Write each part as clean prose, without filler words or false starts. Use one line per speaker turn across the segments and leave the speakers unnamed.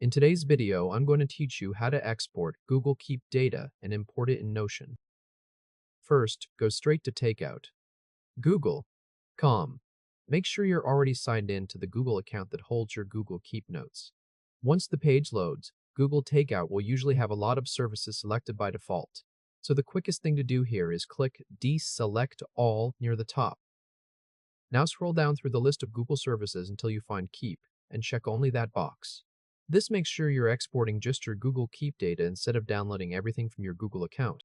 In today's video, I'm going to teach you how to export Google Keep data and import it in Notion. First, go straight to Takeout. Google.com. Make sure you're already signed in to the Google account that holds your Google Keep notes. Once the page loads, Google Takeout will usually have a lot of services selected by default. So the quickest thing to do here is click Deselect All near the top. Now scroll down through the list of Google services until you find Keep and check only that box. This makes sure you're exporting just your Google Keep data instead of downloading everything from your Google account.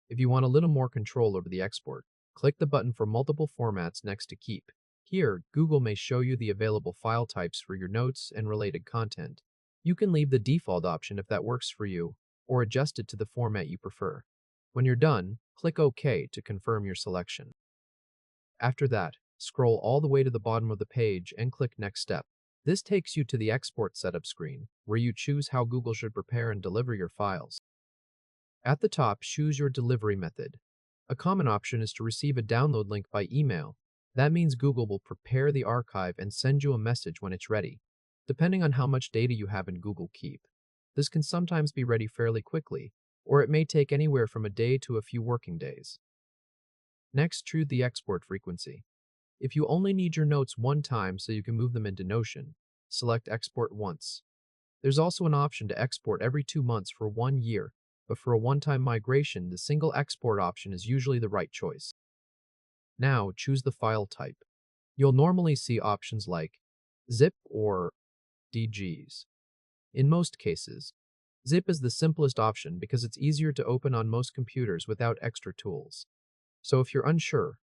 If you want a little more control over the export, click the button for multiple formats next to Keep. Here, Google may show you the available file types for your notes and related content. You can leave the default option if that works for you, or adjust it to the format you prefer. When you're done, click OK to confirm your selection. After that, scroll all the way to the bottom of the page and click Next Step. This takes you to the Export Setup screen, where you choose how Google should prepare and deliver your files. At the top, choose your delivery method. A common option is to receive a download link by email. That means Google will prepare the archive and send you a message when it's ready, depending on how much data you have in Google Keep. This can sometimes be ready fairly quickly, or it may take anywhere from a day to a few working days. Next, choose the export frequency. If you only need your notes one time so you can move them into Notion, select Export Once. There's also an option to export every 2 months for 1 year, but for a one-time migration, the single export option is usually the right choice. Now, choose the file type. You'll normally see options like zip or DGs. In most cases, zip is the simplest option because it's easier to open on most computers without extra tools. So if you're unsure,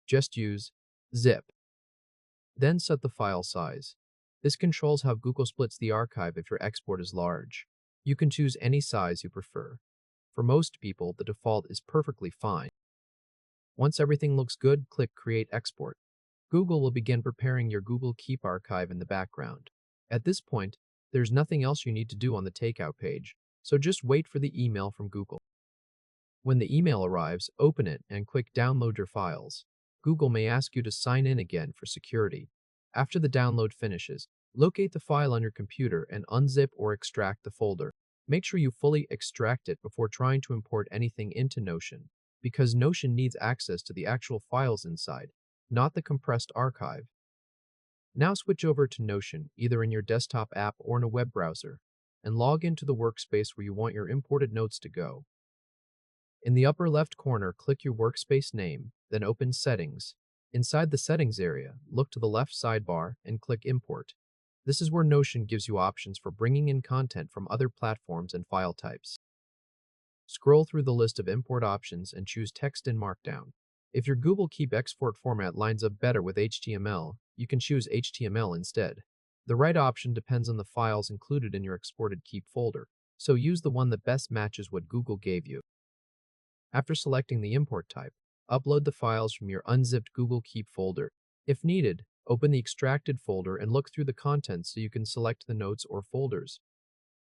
just use zip. Then set the file size. This controls how Google splits the archive if your export is large. You can choose any size you prefer. For most people, the default is perfectly fine. Once everything looks good, click Create Export. Google will begin preparing your Google Keep archive in the background. At this point, there's nothing else you need to do on the Takeout page, so just wait for the email from Google. When the email arrives, open it and click Download your files. Google may ask you to sign in again for security. After the download finishes, locate the file on your computer and unzip or extract the folder. Make sure you fully extract it before trying to import anything into Notion, because Notion needs access to the actual files inside, not the compressed archive. Now switch over to Notion, either in your desktop app or in a web browser, and log into the workspace where you want your imported notes to go. In the upper left corner, click your workspace name, then open Settings. Inside the Settings area, look to the left sidebar and click Import. This is where Notion gives you options for bringing in content from other platforms and file types. Scroll through the list of import options and choose Text in Markdown. If your Google Keep export format lines up better with HTML, you can choose HTML instead. The right option depends on the files included in your exported Keep folder, so use the one that best matches what Google gave you. After selecting the import type, upload the files from your unzipped Google Keep folder. If needed, open the extracted folder and look through the contents so you can select the notes or folders.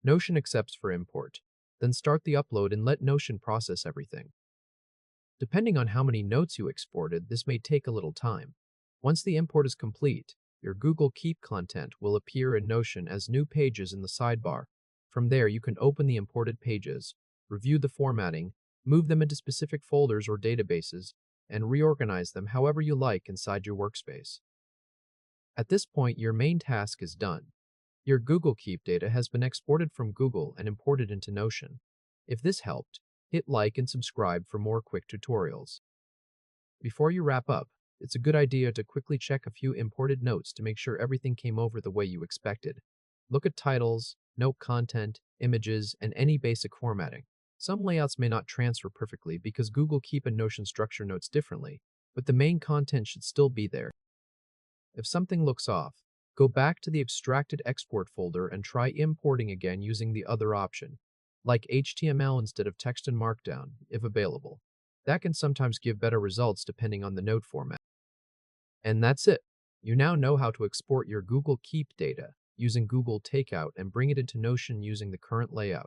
Notion accepts for import. Then start the upload and let Notion process everything. Depending on how many notes you exported, this may take a little time. Once the import is complete, your Google Keep content will appear in Notion as new pages in the sidebar. From there, you can open the imported pages, review the formatting, move them into specific folders or databases, and reorganize them however you like inside your workspace. At this point, your main task is done. Your Google Keep data has been exported from Google and imported into Notion. If this helped, hit like and subscribe for more quick tutorials. Before you wrap up, it's a good idea to quickly check a few imported notes to make sure everything came over the way you expected. Look at titles, note content, images, and any basic formatting. Some layouts may not transfer perfectly because Google Keep and Notion structure notes differently, but the main content should still be there. If something looks off, go back to the extracted export folder and try importing again using the other option, like HTML instead of Text and Markdown, if available. That can sometimes give better results depending on the note format. And that's it. You now know how to export your Google Keep data using Google Takeout and bring it into Notion using the current layout.